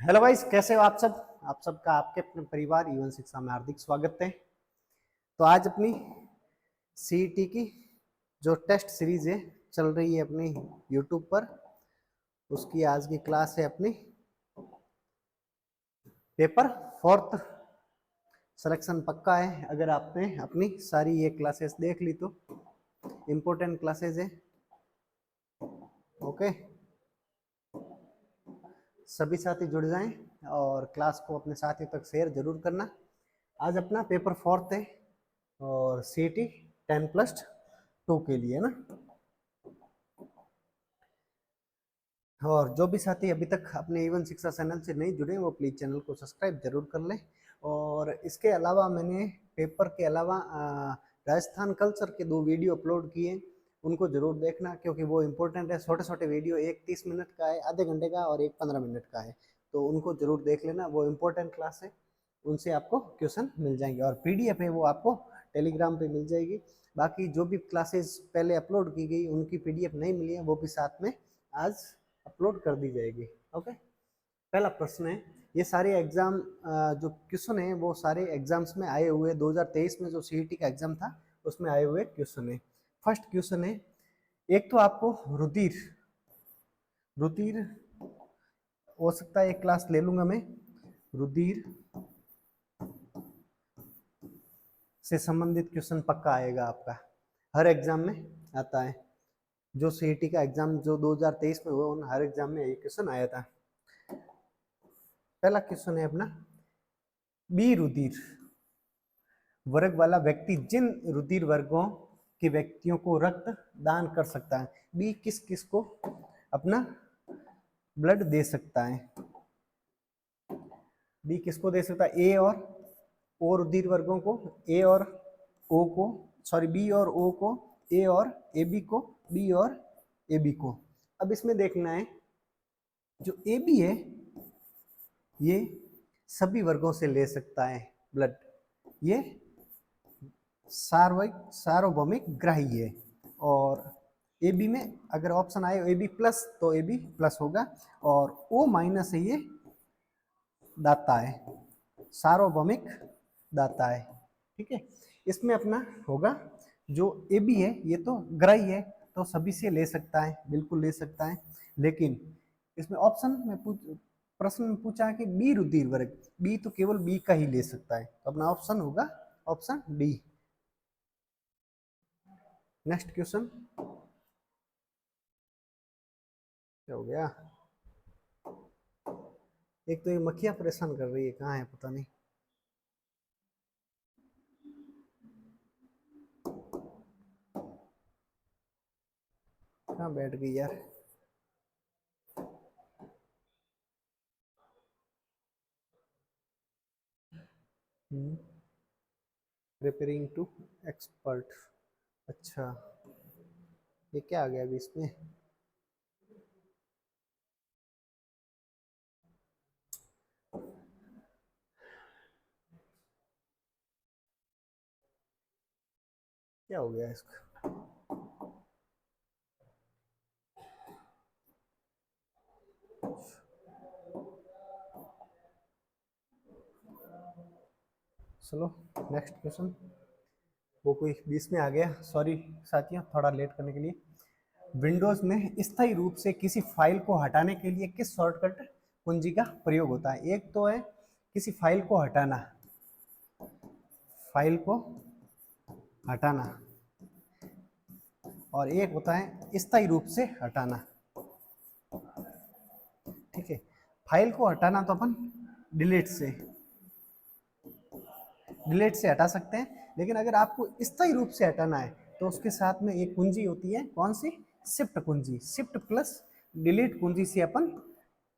Hello guys, कैसे हो आप सब। आप सबका आपके अपने परिवार इवन शिक्षा में हार्दिक स्वागत है। तो आज अपनी सीईटी की जो टेस्ट सीरीज है चल रही है अपनी यूट्यूब पर, उसकी आज की क्लास है अपनी पेपर फोर्थ। सिलेक्शन पक्का है अगर आपने अपनी सारी ये क्लासेस देख ली तो। इम्पोर्टेंट क्लासेस है, ओके। सभी साथी जुड़ जाएं और क्लास को अपने साथियों तक शेयर जरूर करना। आज अपना पेपर फोर्थ है और सीईटी 10+2 के लिए ना। और जो भी साथी अभी तक अपने इवन शिक्षा चैनल से नहीं जुड़े वो प्लीज़ चैनल को सब्सक्राइब जरूर कर लें। और इसके अलावा मैंने पेपर के अलावा राजस्थान कल्चर के 2 वीडियो अपलोड किए, उनको जरूर देखना क्योंकि वो इम्पोर्टेंट है। छोटे छोटे वीडियो, एक 30 मिनट का है, आधे घंटे का, और एक 15 मिनट का है, तो उनको जरूर देख लेना। वो इम्पोर्टेंट क्लास है, उनसे आपको क्वेश्चन मिल जाएंगे और पीडीएफ है वो आपको टेलीग्राम पे मिल जाएगी। बाकी जो भी क्लासेस पहले अपलोड की गई उनकी पीडीएफ नहीं मिली है, वो भी साथ में आज अपलोड कर दी जाएगी, ओके। पहला प्रश्न है, ये सारे एग्जाम जो क्वेश्चन है वो सारे एग्जाम्स में आए हुए 2023 में जो सीईटी का एग्जाम था उसमें आए हुए क्वेश्चन है। फर्स्ट क्वेश्चन है, एक तो आपको रुधिर रुधिर हो सकता है, एक क्लास ले लूंगा मैं। रुधिर से संबंधित क्वेश्चन पक्का आएगा आपका, हर एग्जाम में आता है। जो सीईटी का एग्जाम जो 2023 में हुआ उन हर एग्जाम में ये क्वेश्चन आया था। पहला क्वेश्चन है अपना, बी रुधिर वर्ग वाला व्यक्ति जिन रुधिर वर्गों के व्यक्तियों को रक्त दान कर सकता है, बी किस किस को अपना ब्लड दे सकता है। बी किसको दे सकता है, ए और ओ रुधिर वर्गों को, ए और ओ को, सॉरी बी और ओ को, ए और ए बी को, बी और ए बी को। अब इसमें देखना है जो ए बी है ये सभी वर्गों से ले सकता है ब्लड, ये सार्वभौमिक ग्राही है। और ए बी में अगर ऑप्शन आए ए बी प्लस तो ए बी प्लस होगा, और ओ माइनस है ये दाता है, सार्वभौमिक दाता है, ठीक है। इसमें अपना होगा जो ए बी है ये तो ग्राही है तो सभी से ले सकता है, बिल्कुल ले सकता है। लेकिन इसमें ऑप्शन में प्रश्न में पूछा है कि बी रुधिर वर्ग, बी तो केवल बी का ही ले सकता है, तो अपना ऑप्शन होगा ऑप्शन डी। नेक्स्ट क्वेश्चन क्या हो गया, एक तो ये मक्खियां परेशान कर रही है, कहाँ है पता नहीं। कहाँ बैठ गई यार। प्रिपेयरिंग टू एक्सपर्ट, अच्छा ये क्या आ गया अभी इसमें। क्या हो गया इसका, चलो नेक्स्ट क्वेश्चन। वो कोई बीच में आ गया, सॉरी साथियों थोड़ा लेट करने के लिए। विंडोज में स्थायी रूप से किसी फाइल को हटाने के लिए किस शॉर्टकट कुंजी का प्रयोग होता है। एक तो है किसी फाइल को हटाना, फाइल को हटाना, और एक होता है स्थायी रूप से हटाना, ठीक है। फाइल को हटाना तो अपन डिलीट से हटा सकते हैं, लेकिन अगर आपको स्थायी रूप से हटाना है तो उसके साथ में एक कुंजी होती है, कौन सी, शिफ्ट कुंजी। शिफ्ट प्लस डिलीट कुंजी से अपन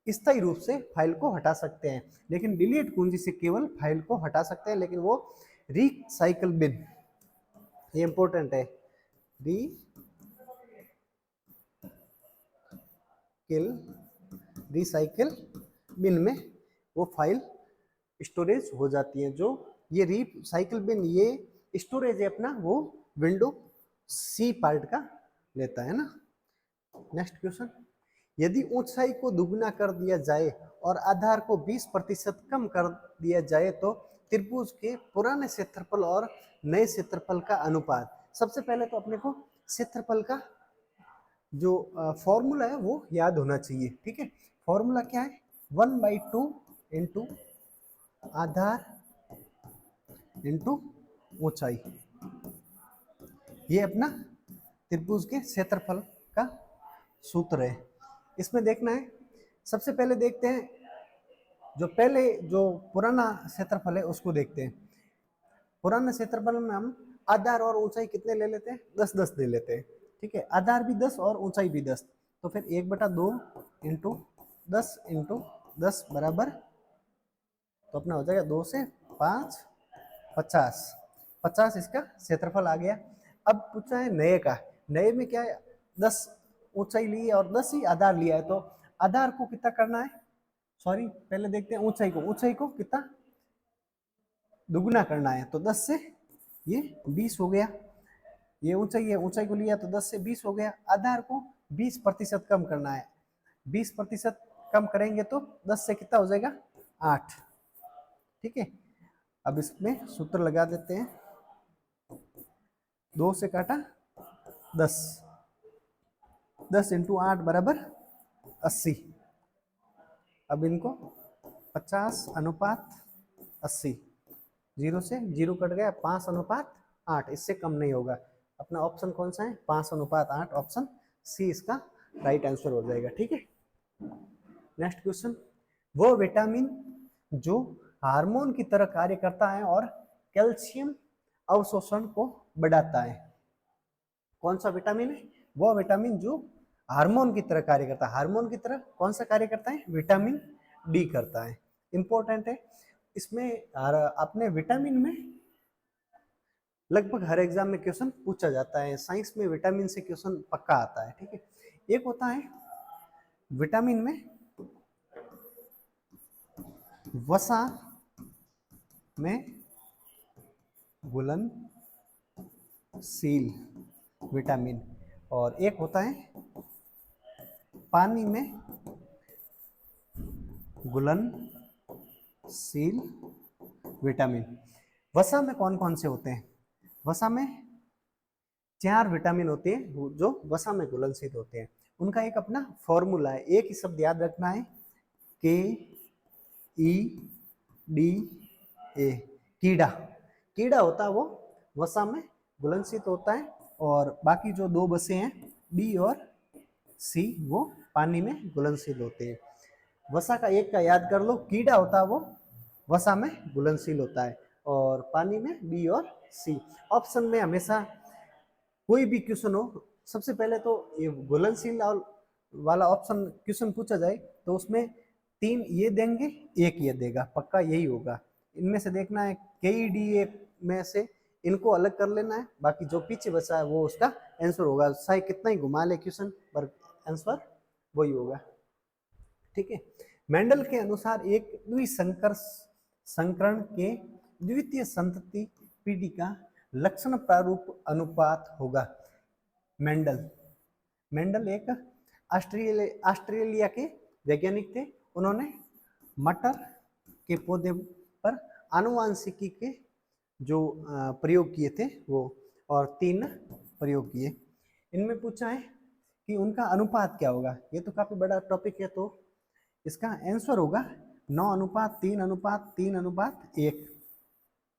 स्थायी रूप से फाइल को हटा सकते हैं, लेकिन डिलीट कुंजी से केवल फाइल को हटा सकते हैं, लेकिन वो रिसाइकल बिन, ये इंपॉर्टेंट है, रिसाइकल बिन में वो फाइल स्टोरेज हो जाती है। जो ये रिसाइकल बिन ये स्टोरेज है अपना, वो विंडो सी पार्ट का लेता है ना। नेक्स्ट क्वेश्चन, यदि ऊंचाई को दुगना कर दिया जाए और आधार को 20% कम कर दिया जाए तो त्रिभुज के पुराने क्षेत्रफल और नए क्षेत्रफल का अनुपात। सबसे पहले तो अपने को क्षेत्रफल का जो फॉर्मूला है वो याद होना चाहिए। ठीक है, फॉर्मूला क्या है, 1/2 इंटू आधार इंटू ऊंचाई, ये अपना त्रिभुज के क्षेत्रफल का सूत्र है। इसमें देखना है, सबसे पहले देखते हैं जो पुराना क्षेत्रफल है उसको देखते हैं। पुराने क्षेत्रफल में हम आधार और ऊंचाई कितने ले लेते हैं, 10-10 ले लेते हैं। ठीक है, आधार भी 10 और ऊंचाई भी 10, तो फिर 1/2 इंटू 10 इंटू 10 बराबर, तो अपना हो जाएगा 2 से 5 50, 50 इसका क्षेत्रफल आ गया। अब पूछा है नए का, नए में क्या है, 10 ऊंचाई ली है और 10 ही आधार लिया है, तो आधार को कितना करना है, सॉरी पहले देखते हैं ऊंचाई को कितना दुगुना करना है, तो 10 से ये 20 हो गया। ये ऊंचाई है, ऊंचाई को लिया तो 10 से 20 हो गया। आधार को 20% कम करना है, 20% कम करेंगे तो 10 से कितना हो जाएगा, 8। ठीक है, अब इसमें सूत्र लगा देते हैं, 2 से काटा 10, 10 इंटू 8 बराबर 80। अब इनको 50/80, 0 से 0 कट गया, 5/8, इससे कम नहीं होगा। अपना ऑप्शन कौन सा है, 5/8, ऑप्शन सी इसका राइट आंसर हो जाएगा। ठीक है, नेक्स्ट क्वेश्चन, वो विटामिन जो हार्मोन की तरह कार्य करता है और कैल्शियम अवशोषण को बढ़ाता है, कौन सा विटामिन है, वो विटामिन जो हार्मोन की तरह कार्य करता है। हार्मोन की तरह कौन सा कार्य करता है, विटामिन डी करता है। इंपॉर्टेंट है, इसमें अपने विटामिन में लगभग हर एग्जाम में क्वेश्चन पूछा जाता है, साइंस में विटामिन से क्वेश्चन पक्का आता है। ठीक है, एक होता है विटामिन में वसा में घुलनशील विटामिन, और एक होता है पानी में घुलनशील विटामिन। वसा में कौन कौन से होते हैं, वसा में 4 विटामिन होते हैं जो वसा में घुलनशील होते हैं। उनका एक अपना फॉर्मूला है, एक ही शब्द याद रखना है, KEDA, कीड़ा। कीड़ा होता है वो वसा में घुलनशील होता है, और बाकी जो 2 बसे हैं बी और सी वो पानी में घुलनशील होते हैं। वसा का एक का याद कर लो, कीड़ा होता है वो वसा में घुलनशील होता है, और पानी में बी और सी। ऑप्शन में हमेशा कोई भी क्वेश्चन हो, सबसे पहले तो ये घुलनशील वाला ऑप्शन क्वेश्चन पूछा जाए तो उसमें 3 ये देंगे, 1 ये देगा, पक्का यही होगा। इनमें से देखना है KEDA में से इनको अलग कर लेना है, बाकी जो पीछे बचा है वो उसका आंसर होगा, चाहे कितना ही घुमा ले क्वेश्चन पर आंसर वही होगा। ठीक है, मेंडल के अनुसार एक द्विसंकर संकरण के द्वितीय संतति पीढ़ी का लक्षण प्रारूप अनुपात होगा। मेंडल एक ऑस्ट्रेलिया के वैज्ञानिक थे, उन्होंने मटर के पौधे पर आनुवांशिकी के जो प्रयोग किए थे वो, और 3 प्रयोग किए। इनमें पूछा है कि उनका अनुपात क्या होगा, ये तो काफी बड़ा टॉपिक है, तो इसका आंसर होगा 9:3:3:3:1,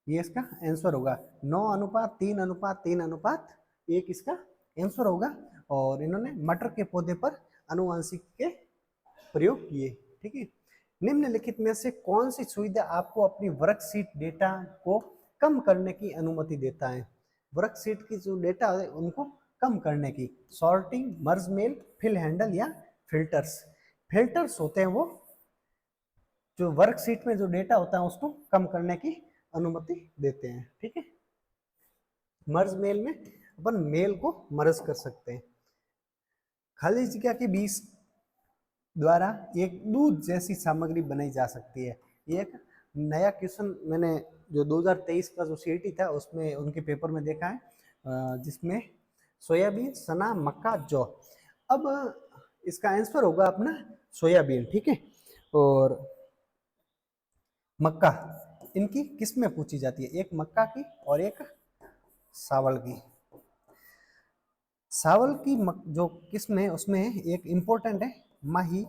ये इसका आंसर होगा। 9:3:3:3:1 इसका आंसर होगा, और इन्होंने मटर के पौधे पर आनुवांशिक के प्रयोग किए। ठीक है, निम्नलिखित में से कौन सी सुविधा आपको अपनी वर्कशीट डेटा को कम करने की अनुमति देता है, वर्कशीट की जो डेटा है उनको कम करने की, सॉर्टिंग, मर्ज मेल, फिल हैंडल या फिल्टर्स। फिल्टर्स होते हैं वो जो वर्कशीट में जो डेटा होता है उसको कम करने की अनुमति देते हैं। ठीक है, मर्ज मेल में अपन मेल को मर्ज कर सकते हैं। खाली जगह के बीच द्वारा एक दूध जैसी सामग्री बनाई जा सकती है। ये एक नया क्वेश्चन मैंने जो 2023 का जो CET था उसमें उनके पेपर में देखा है, जिसमें सोयाबीन, चना, मक्का, जौ। अब इसका आंसर होगा अपना सोयाबीन, ठीक है। और मक्का, इनकी किस्में पूछी जाती है, एक मक्का की और एक सावल की। सावल की जो किस्म है उसमें एक इंपॉर्टेंट है माही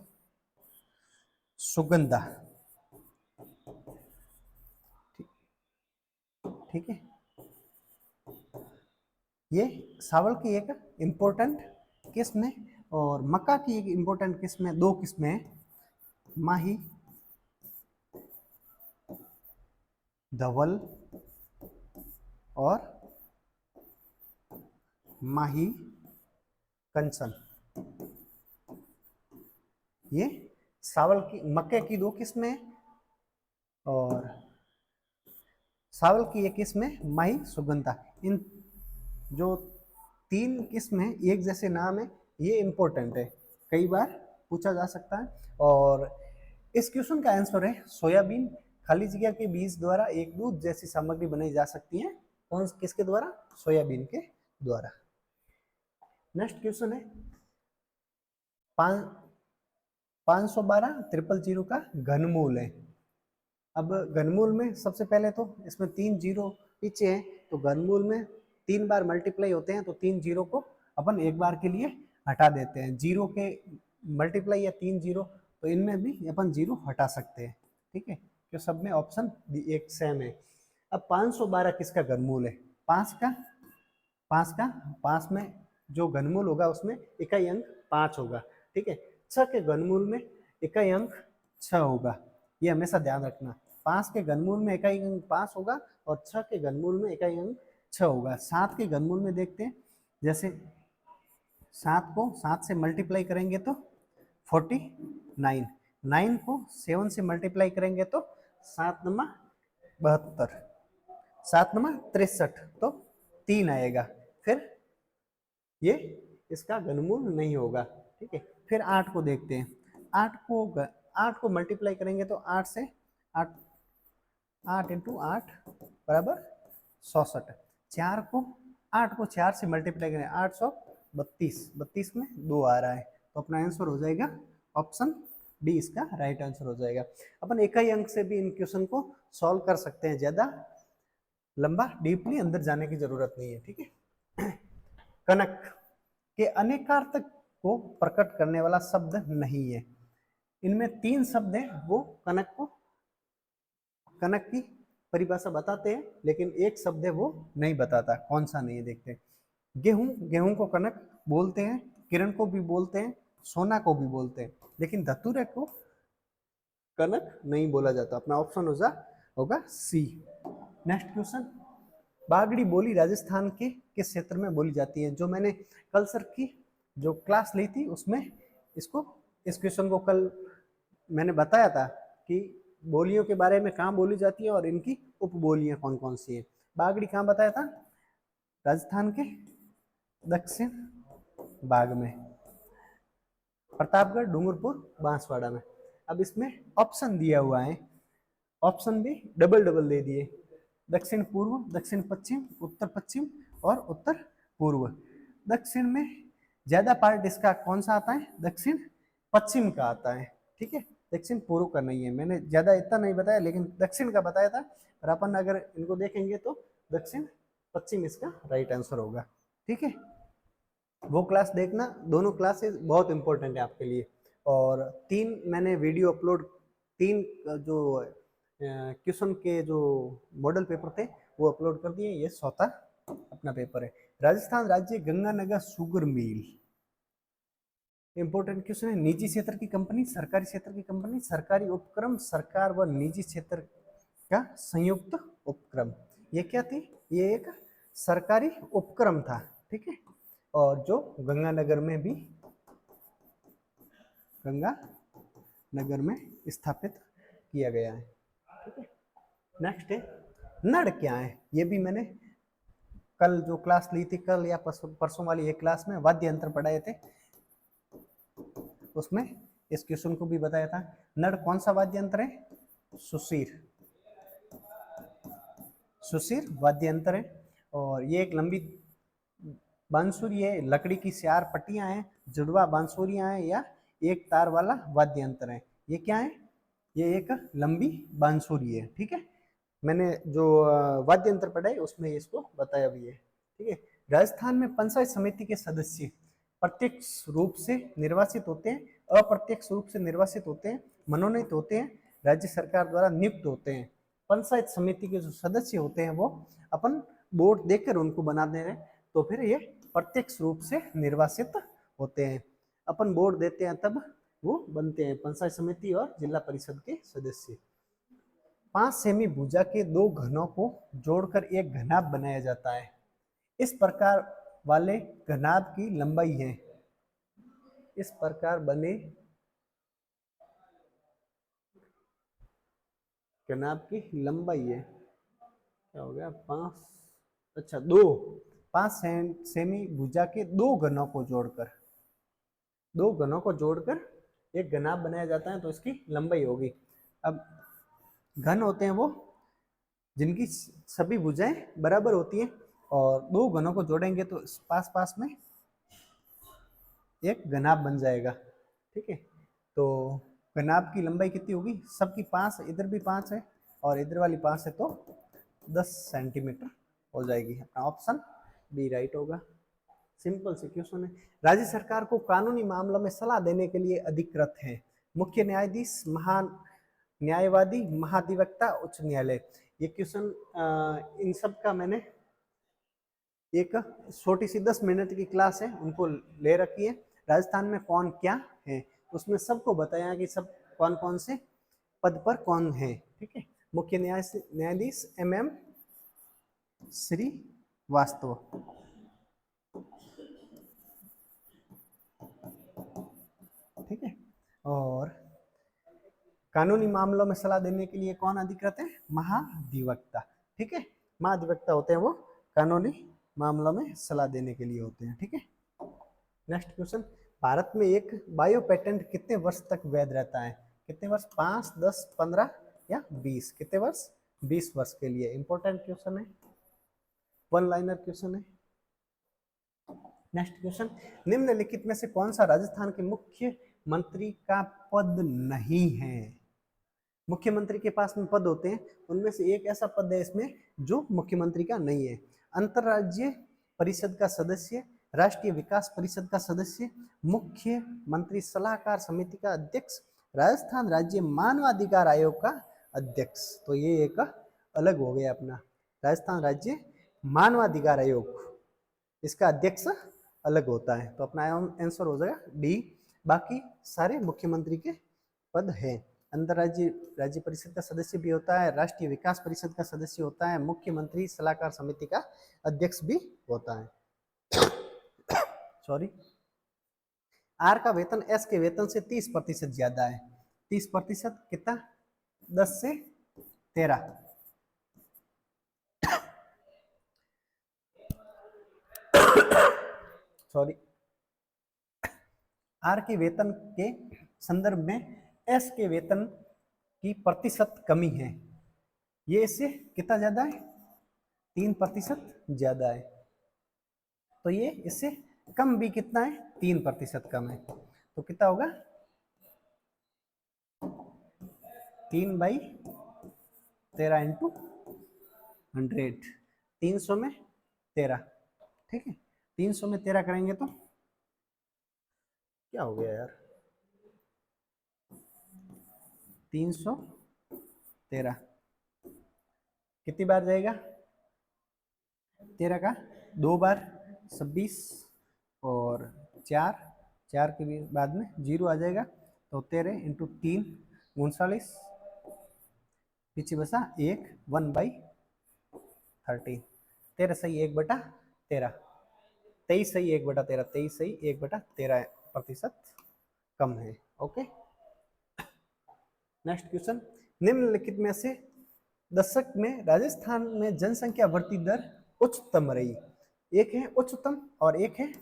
सुगंधा, ठीक है। ये सावल की एक इम्पोर्टेंट किस्म है और मक्का की एक इम्पोर्टेंट किस्म है, दो किस्में हैं, माही धवल और माही कंचन। ये सावल की मक्के की दो किस्में हैं और सावल की एक किस्म है माही सुगंधा। इन जो तीन किस्म है एक जैसे नाम है, ये इंपॉर्टेंट है, कई बार पूछा जा सकता है। और इस क्वेश्चन का आंसर है सोयाबीन खाली जगह के बीज द्वारा एक दूध जैसी सामग्री बनाई जा सकती है। कौन किसके द्वारा? सोयाबीन के द्वारा। नेक्स्ट क्वेश्चन है 512 ट्रिपल जीरो का घनमूल है। अब घनमूल में सबसे पहले तो इसमें 3 जीरो पीछे है, तो घनमूल में 3 बार मल्टीप्लाई होते हैं, तो 3 जीरो को अपन एक बार के लिए हटा देते हैं। जीरो के मल्टीप्लाई या 3 जीरो, तो इनमें भी अपन जीरो हटा सकते हैं, ठीक है, तो सब में ऑप्शन एक सेम है। अब 512 किसका घनमूल है? 5 का, 5 का, 5 में जो घनमूल होगा उसमें इकाई अंक 5 होगा, ठीक है। 6 के घनमूल में इकाई अंक 6 होगा, ये हमेशा ध्यान रखना। 5 के घनमूल में इकाई अंक 5 होगा और 6 के घनमूल में इकाई अंक 6 होगा। 7 के घनमूल में देखते हैं, जैसे 7 को 7 से मल्टीप्लाई करेंगे तो 49, 9 को 7 से मल्टीप्लाई करेंगे तो 7 नमा 72, 7 नमा 63, तो 3 आएगा, फिर ये इसका घनमूल नहीं होगा, ठीक है। फिर 8 को देखते हैं, 8 को मल्टीप्लाई करेंगे तो 8 से 8, 8 इंटू 8 बराबर 64। 4 को 8 को 4 से मल्टीप्लाई करें 832, 32 में 2 आ रहा है, तो अपना आंसर हो जाएगा ऑप्शन डी, इसका राइट आंसर हो जाएगा। अपन एक ही अंक से भी इन क्वेश्चन को सॉल्व कर सकते हैं, ज्यादा लंबा डीपली अंदर जाने की जरूरत नहीं है, ठीक है। कनक के अनेकार्थक को प्रकट करने वाला शब्द नहीं है। इनमें 3 शब्द हैं, वो कनक की परिभाषा बताते हैं, लेकिन एक शब्द है वो नहीं बताता, कौन सा नहीं है देखते हैं। गेहूं, गेहूं को कनक बोलते हैं, किरण को भी बोलते हैं, सोना को भी बोलते हैं, लेकिन धतूरे को कनक नहीं बोला जाता। अपना ऑप्शन होगा सी। नेक्स्ट क्वेश्चन, बागड़ी बोली राजस्थान के किस क्षेत्र में बोली जाती है? जो मैंने कल सर की जो क्लास ली थी उसमें इस क्वेश्चन को कल मैंने बताया था कि बोलियों के बारे में कहाँ बोली जाती है और इनकी उपबोलियां कौन कौन सी है। बागड़ी कहाँ बताया था? राजस्थान के दक्षिण भाग में, प्रतापगढ़, डूंगरपुर, बांसवाड़ा में। अब इसमें ऑप्शन दिया हुआ है, ऑप्शन भी डबल डबल दे दिए, दक्षिण पूर्व, दक्षिण पश्चिम, उत्तर पश्चिम और उत्तर पूर्व। दक्षिण में ज्यादा पार्ट इसका कौन सा आता है? दक्षिण पश्चिम का आता है, ठीक है, दक्षिण पूर्व का नहीं है। मैंने ज्यादा इतना नहीं बताया, लेकिन दक्षिण का बताया था, और अपन अगर इनको देखेंगे तो दक्षिण पश्चिम इसका राइट आंसर होगा, ठीक है। वो क्लास देखना, दोनों क्लासेस बहुत इंपॉर्टेंट है आपके लिए। और 3 मैंने वीडियो अपलोड, 3 जो क्वेश्चन के जो मॉडल पेपर थे वो अपलोड कर दिए, ये 4था अपना पेपर है। राजस्थान राज्य Ganganagar sugar mill, important question है। निजी क्षेत्र की कंपनी, सरकारी क्षेत्र की कंपनी, सरकारी उपक्रम, सरकार व निजी क्षेत्र का संयुक्त उपक्रम। ये क्या थी? ये एक सरकारी उपक्रम था, ठीक है, और जो गंगानगर में स्थापित किया गया है, ठीक है। नेक्स्ट है नड़ क्या है? ये भी मैंने कल जो क्लास ली थी, कल या परसों वाली एक क्लास में वाद्य यंत्र पढ़ाए थे, उसमें इस क्वेश्चन को भी बताया था। नड़ कौन सा वाद्य यंत्र है? सुशीर, सुशीर वाद्य यंत्र है, और ये एक लंबी बांसुरी है, लकड़ी की 4 पट्टियां हैं, जुड़वा बांसुरियां हैं या एक तार वाला वाद्य यंत्र है। ये क्या है? ये एक लंबी बांसुरी है। ठीक है, मैंने जो वाद्य यंत्र पढ़ा है उसमें इसको बताया भी है। ठीक है, राजस्थान में पंचायत समिति के सदस्य प्रत्यक्ष रूप से निर्वाचित होते हैं, अप्रत्यक्ष रूप से निर्वाचित होते हैं, मनोनीत होते हैं, राज्य सरकार द्वारा नियुक्त होते हैं। पंचायत समिति के जो सदस्य होते हैं वो अपन वोट देकर उनको बना दे रहे हैं, तो फिर ये प्रत्यक्ष रूप से निर्वाचित होते हैं। अपन वोट देते हैं तब वो बनते हैं पंचायत समिति और जिला परिषद के सदस्य। 5 सेमी भुजा के 2 घनों को जोड़कर एक घनाभ बनाया जाता है। इस प्रकार वाले घनाभ की लंबाई है, इस प्रकार बने घनाभ की लंबाई है, क्या हो गया 5, अच्छा 2, 5 सेमी भुजा के 2 घनों को जोड़कर, 2 घनों को जोड़कर एक घनाभ बनाया जाता है, तो इसकी लंबाई होगी। अब घन होते हैं वो जिनकी सभी भुजाएं बराबर होती हैं, और 2 घनों को जोड़ेंगे तो पास पास में एक घनाभ बन जाएगा। ठीक है, तो घनाभ की लंबाई कितनी होगी? सबकी 5, इधर भी 5 है और इधर वाली 5 है, तो 10 सेंटीमीटर हो जाएगी। अपना ऑप्शन बी राइट होगा। सिंपल से क्वेश्चन है। राज्य सरकार को कानूनी मामलों में सलाह देने के लिए अधिकृत है मुख्य न्यायाधीश, न्यायवादी, महाधिवक्ता, उच्च न्यायालय। ये क्वेश्चन इन सब का मैंने एक छोटी सी 10 मिनट की क्लास है उनको ले रखी है। राजस्थान में कौन क्या है उसमें सबको बताया कि सब कौन कौन से पद पर कौन है। ठीक है, मुख्य न्यायाधीश MM श्रीवास्तव। ठीक है, और कानूनी मामलों में सलाह देने के लिए कौन अधिकृत है? महाधिवक्ता। ठीक है, महाधिवक्ता होते हैं वो कानूनी मामलों में सलाह देने के लिए होते हैं। ठीक है, नेक्स्ट क्वेश्चन। भारत में एक बायो पेटेंट कितने वर्ष तक वैध रहता है? कितने वर्ष? 5, 10, 15 या 20? कितने वर्ष? 20 वर्ष के लिए। इंपॉर्टेंट क्वेश्चन है, 1 लाइनर क्वेश्चन है। Next question. निम्नलिखित में से कौन सा राजस्थान के मुख्यमंत्री का पद नहीं है? मुख्यमंत्री के पास में पद होते हैं, उनमें से एक ऐसा पद है इसमें जो मुख्यमंत्री का नहीं है। अंतरराज्यीय परिषद का सदस्य, राष्ट्रीय विकास परिषद का सदस्य, मुख्यमंत्री सलाहकार समिति का अध्यक्ष, राजस्थान राज्य मानवाधिकार आयोग का अध्यक्ष। तो ये एक अलग हो गया अपना राजस्थान राज्य मानवाधिकार आयोग, इसका अध्यक्ष अलग होता है। तो अपना आंसर हो जाएगा डी। बाकी सारे मुख्यमंत्री के पद हैं। अंतरराज्यीय राज्य परिषद का सदस्य भी होता है, राष्ट्रीय विकास परिषद का सदस्य होता है, मुख्यमंत्री सलाहकार समिति का अध्यक्ष भी होता है। सॉरी, आर का वेतन एस के वेतन से 30% ज्यादा है। 30% कितना? 10 से 13। सॉरी, आर के वेतन के संदर्भ में एस के वेतन की प्रतिशत कमी है। ये इससे कितना ज्यादा है? 3% ज्यादा है। तो ये इससे कम भी कितना है? 3% कम है। तो कितना होगा? 3/13 इंटू 100, 300 में 13। ठीक है, 300 में 13 करेंगे तो क्या हो गया यार? 313 कितनी बार जाएगा? 13 का 2 बार 26 और 4 के बाद में 0 आ जाएगा, तो 13 इंटू 3 39, पीछे बसा 1, 1/13। 13 सही 1/13, 23 सही 1/13, 23 सही 1/13% कम है। Okay, next question. निम्नलिखित में से दशक में राजस्थान में जनसंख्या वृद्धि दर उच्चतम रही। एक है उच्चतम और एक है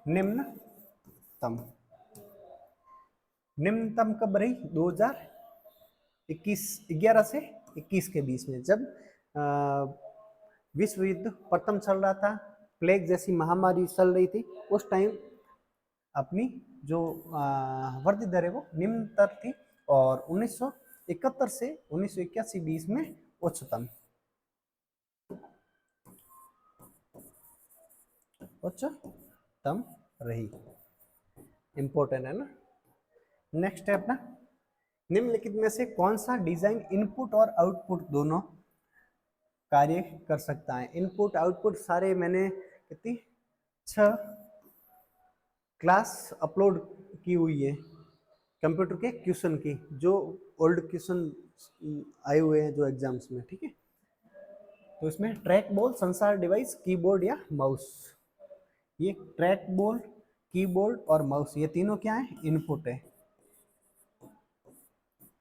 निम्नतम। निम्नतम कब रही? 2021 11 से 21 के बीच में, जब विश्व युद्ध प्रथम चल रहा था, प्लेग जैसी महामारी चल रही थी, उस टाइम अपनी जो वृद्धि दर है वो निम्नतर थी, और 1971 से 1981 बीच में उच्चतम रही। इंपॉर्टेंट है ना। नेक्स्ट है अपना, निम्नलिखित में से कौन सा डिजाइन इनपुट और आउटपुट दोनों कार्य कर सकता है? इनपुट आउटपुट सारे मैंने कितनी 6 क्लास अपलोड की हुई है कंप्यूटर के क्वेश्चन की, जो ओल्ड क्वेश्चन आए हुए हैं जो एग्जाम्स में, ठीक है। तो इसमें ट्रैक बॉल, संसार डिवाइस, कीबोर्ड या माउस। ये ट्रैक बॉल, कीबोर्ड और माउस, ये तीनों क्या है? इनपुट है,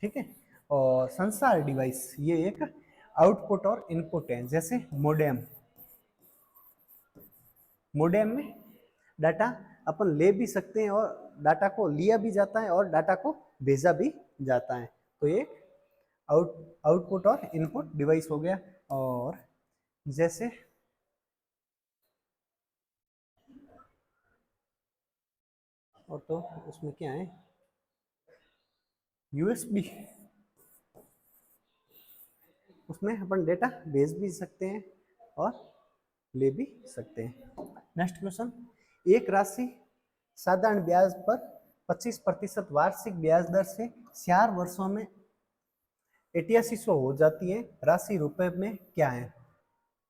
ठीक है। और संसार डिवाइस ये एक आउटपुट और इनपुट है। जैसे मोडेम, मोडेम में डाटा अपन ले भी सकते हैं, और डाटा को लिया भी जाता है और डाटा को भेजा भी जाता है। तो ये आउटपुट और इनपुट डिवाइस हो गया। और जैसे और तो उसमें क्या है, यूएसबी, उसमें अपन डेटा भेज भी सकते हैं और ले भी सकते हैं। नेक्स्ट क्वेश्चन, एक राशि साधारण ब्याज पर 25% वार्षिक ब्याज दर से 4 वर्षों में 8800 हो जाती है, राशि रुपए में क्या है?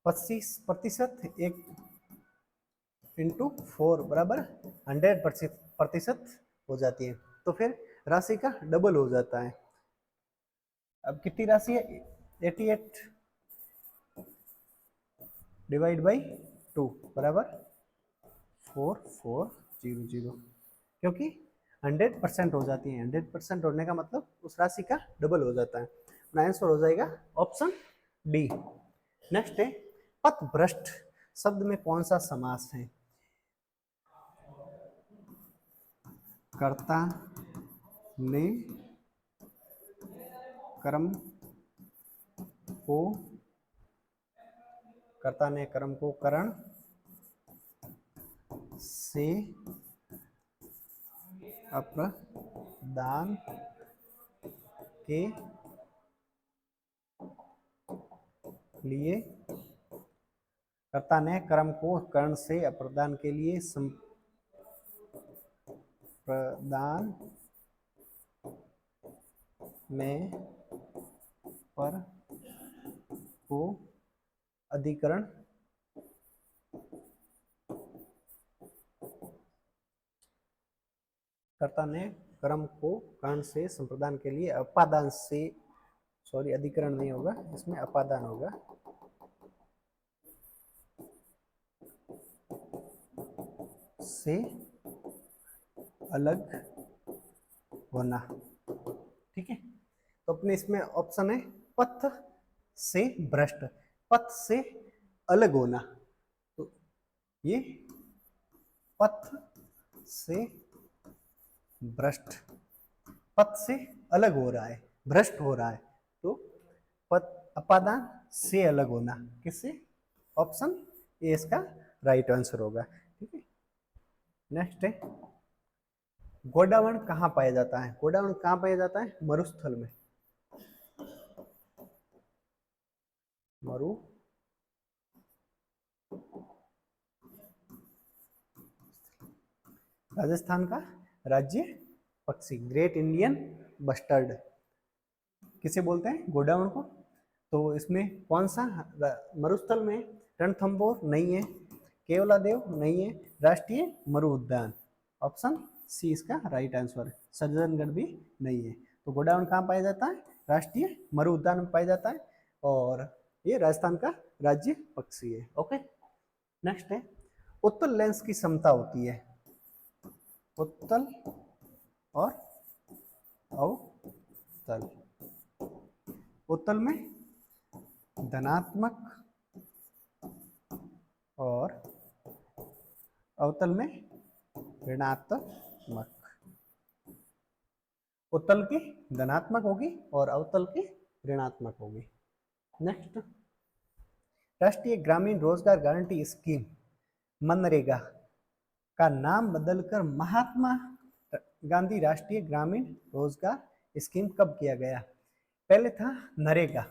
25% एक इंटू 4 बराबर 100% हो जाती है, तो फिर राशि का डबल हो जाता है। अब कितनी राशि है? 88 डिवाइड बाई 2 बराबर 4400, क्योंकि 100% हो जाती है। 100% होने का मतलब उस राशि का डबल हो जाता है। आंसर हो जाएगा ऑप्शन डी। नेक्स्ट है, पथभ्रष्ट शब्द में कौन सा समास है? कर्ता ने कर्म को, कर्ता ने कर्म को करण से अप्रदान के लिए, कर्ता ने कर्म को कर्ण से अप्रदान के लिए संप्रदान में पर को अधिकरण कर्ता ने कर्म को कर्ण से संप्रदान के लिए अपादान से, सॉरी अधिकरण नहीं होगा इसमें, अपादान होगा, से अलग होना, ठीक है। तो अपने इसमें ऑप्शन है पथ से भ्रष्ट, पथ से अलग होना। तो ये पथ से भ्रष्ट, पथ से अलग हो रहा है, भ्रष्ट हो रहा है, तो पथ अपादान से अलग होना, किससे? ऑप्शन ए इसका राइट आंसर होगा, ठीक है। नेक्स्ट है, गोडावण कहाँ पाया जाता है? गोडावण कहाँ पाया जाता है? मरुस्थल में, मरु राजस्थान का राज्य पक्षी, ग्रेट इंडियन बस्टर्ड किसे बोलते हैं? गोडावण को। तो इसमें कौन सा? मरुस्थल में रणथंभौर नहीं है, केवलादेव नहीं है, राष्ट्रीय मरु उद्यान, ऑप्शन सी इसका राइट आंसर है। सज्जनगढ़ भी नहीं है। तो गोडावण कहाँ पाया जाता है? राष्ट्रीय मरु उद्यान में पाया जाता है, और ये राजस्थान का राज्य पक्षी है। ओके, नेक्स्ट है, उत्तल लेंस की क्षमता होती है, उत्तल और अवतल। उत्तल में धनात्मक और अवतल में ऋणात्मक। उत्तल की धनात्मक होगी और अवतल की ऋणात्मक होगी। नेक्स्ट, राष्ट्रीय ग्रामीण रोजगार गारंटी स्कीम मनरेगा का नाम बदलकर महात्मा गांधी राष्ट्रीय ग्रामीण रोजगार स्कीम कब किया गया? पहले था नरेगा,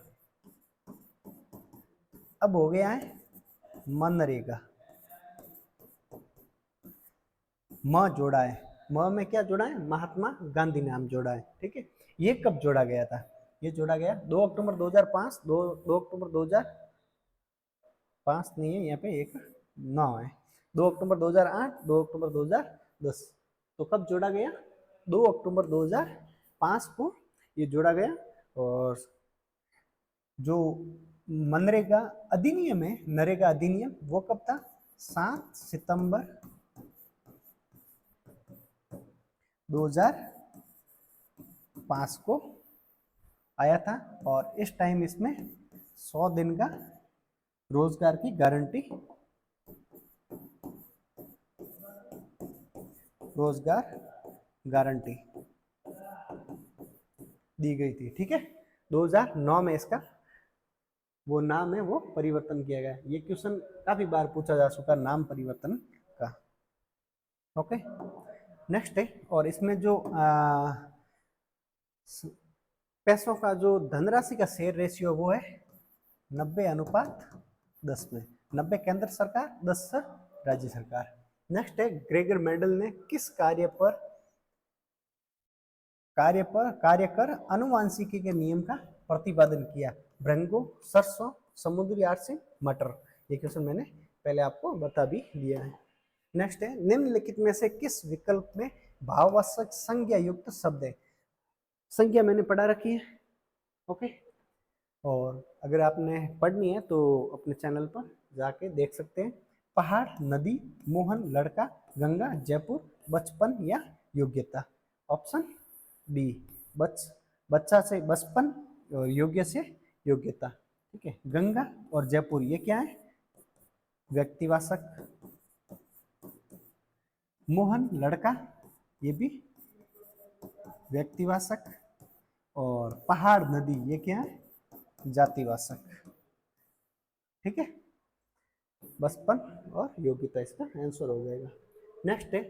अब हो गया है मनरेगा। म जोड़ा है, म में क्या जोड़ा है? महात्मा गांधी नाम जोड़ा है। ठीक है, ये कब जोड़ा गया था? ये जोड़ा गया 2 अक्टूबर 2005, 2 अक्टूबर 2005 नहीं है यहाँ पे, एक 9 है, 2 अक्टूबर 2008, 2 अक्टूबर 2010। तो कब जोड़ा गया? 2 अक्टूबर 2005 को ये जोड़ा गया। और जो मनरेगा अधिनियम है, नरेगा अधिनियम, वो कब था? 7 सितंबर 2005 को आया था। और इस टाइम इसमें 100 दिन का रोजगार की गारंटी, रोजगार गारंटी दी गई थी। ठीक है, 2009 में इसका वो नाम है वो परिवर्तन किया गया। ये क्वेश्चन काफी बार पूछा जा चुका, नाम परिवर्तन का। ओके, नेक्स्ट है, और इसमें जो पैसों का जो धनराशि का शेयर रेशियो वो है 90:10 में, 90 केंद्र सरकार, 10 राज्य सरकार। नेक्स्ट है, ग्रेगर मेंडल ने किस कार्य कर अनुवांशिकी के नियम का प्रतिपादन किया? भृंगों, सरसों, समुद्री आरसी, मटर। ये क्वेश्चन मैंने पहले आपको बता भी दिया है। नेक्स्ट है, निम्नलिखित में से किस विकल्प में भाववाचक संज्ञा युक्त शब्द है? संज्ञा मैंने पढ़ा रखी है। ओके, और अगर आपने पढ़नी है तो अपने चैनल पर जाके देख सकते हैं। पहाड़, नदी, मोहन, लड़का, गंगा, जयपुर, बचपन या योग्यता। ऑप्शन डी, बच्चा से बचपन और योग्य से योग्यता। ठीक है, गंगा और जयपुर ये क्या है? व्यक्तिवाचक। मोहन लड़का, ये भी व्यक्तिवाचक। और पहाड़ नदी ये क्या है? जातिवाचक। ठीक है, बचपन और योग्यता इसका आंसर हो जाएगा। नेक्स्ट है,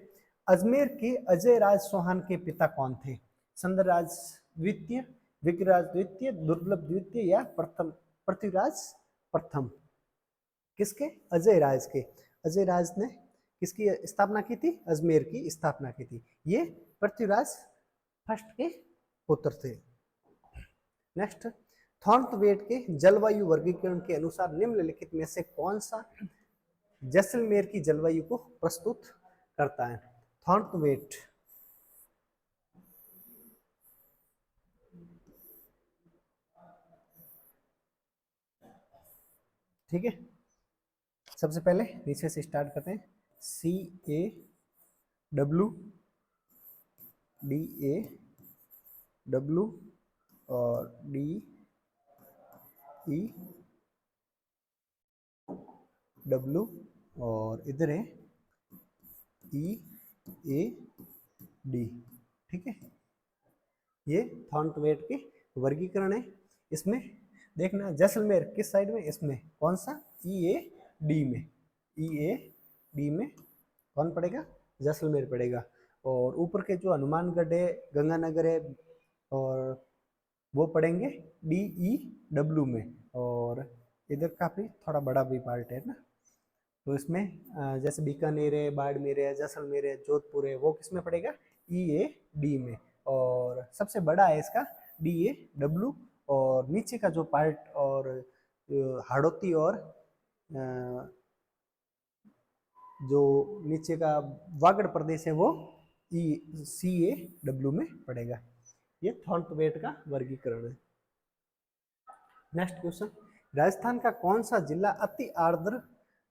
अजमेर के अजय राज चौहान के पिता कौन थे? सुंदरराज द्वितीय, विग्रहराज द्वितीय, दुर्लभ द्वितीय या प्रथम पृथ्वीराज प्रथम? किसके? अजय राज के। अजय राज ने किसकी स्थापना की थी? अजमेर की स्थापना की थी। ये पृथ्वीराज फर्स्ट के पुत्र थे। नेक्स्ट, थॉर्नवेट के जलवायु वर्गीकरण के अनुसार निम्नलिखित में से कौन सा जैसलमेर की जलवायु को प्रस्तुत करता है? थॉर्नवेट। ठीक है, सबसे पहले नीचे से स्टार्ट करते हैं। CAWDAW और DEW और इधर है EAD। ठीक है, ये थॉर्नवेट के वर्गीकरण है। इसमें देखना जैसलमेर किस साइड में? इसमें कौन सा? EAD में। EAD में कौन पड़ेगा? जैसलमेर पड़ेगा। और ऊपर के जो हनुमानगढ़ है, गंगानगर है, और वो पड़ेंगे DEW में। और इधर काफी थोड़ा बड़ा भी पार्ट है ना, तो इसमें जैसे बीकानेर है, बाड़मेर है, जैसलमेर है, जोधपुर है, वो किस में पड़ेगा? EAD में। और सबसे बड़ा है इसका DAW। और नीचे का जो पार्ट और हाड़ौती और जो नीचे का वागड़ प्रदेश है वो CAW में पड़ेगा। ये थॉर्नवेट का वर्गीकरण है। नेक्स्ट क्वेश्चन, राजस्थान का कौन सा जिला अति आर्द्र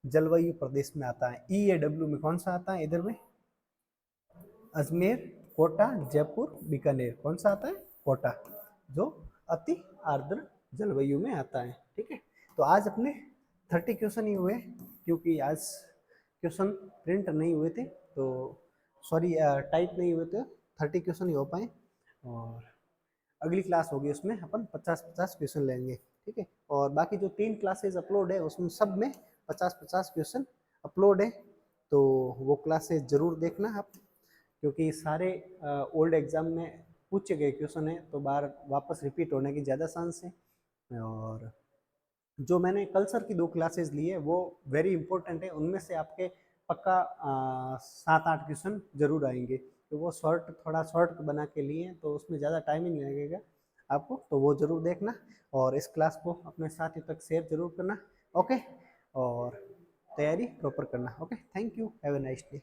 जलवायु प्रदेश में आता है? EAW में कौन सा आता है? इधर में अजमेर, कोटा, जयपुर, बीकानेर। कौन सा आता है? कोटा, जो अति आर्द्र जलवायु में आता है। ठीक है, तो आज अपने 30 क्वेश्चन ही हुए, क्योंकि आज क्वेश्चन प्रिंट नहीं हुए थे, तो सॉरी टाइप नहीं हुए थे, 30 क्वेश्चन ही हो पाए। और अगली क्लास होगी उसमें अपन 50-50 क्वेश्चन लेंगे। ठीक है, और बाकी जो 3 क्लासेज अपलोड है उसमें सब में 50-50 क्वेश्चन अपलोड है। तो वो क्लासेस ज़रूर देखना आप, क्योंकि सारे ओल्ड एग्ज़ाम में पूछे गए क्वेश्चन है, तो बार वापस रिपीट होने की ज़्यादा चांस है। और जो मैंने कल सर की 2 क्लासेस ली है वो वेरी इंपॉर्टेंट है, उनमें से आपके पक्का 7-8 क्वेश्चन जरूर आएंगे। तो वो शॉर्ट, थोड़ा शॉर्ट बना के लिए हैं, तो उसमें ज़्यादा टाइम ही नहीं लगेगा आपको, तो वो ज़रूर देखना और इस क्लास को अपने साथी तक शेयर जरूर करना। ओके, और तैयारी प्रॉपर करना। Okay, thank you, have a nice day.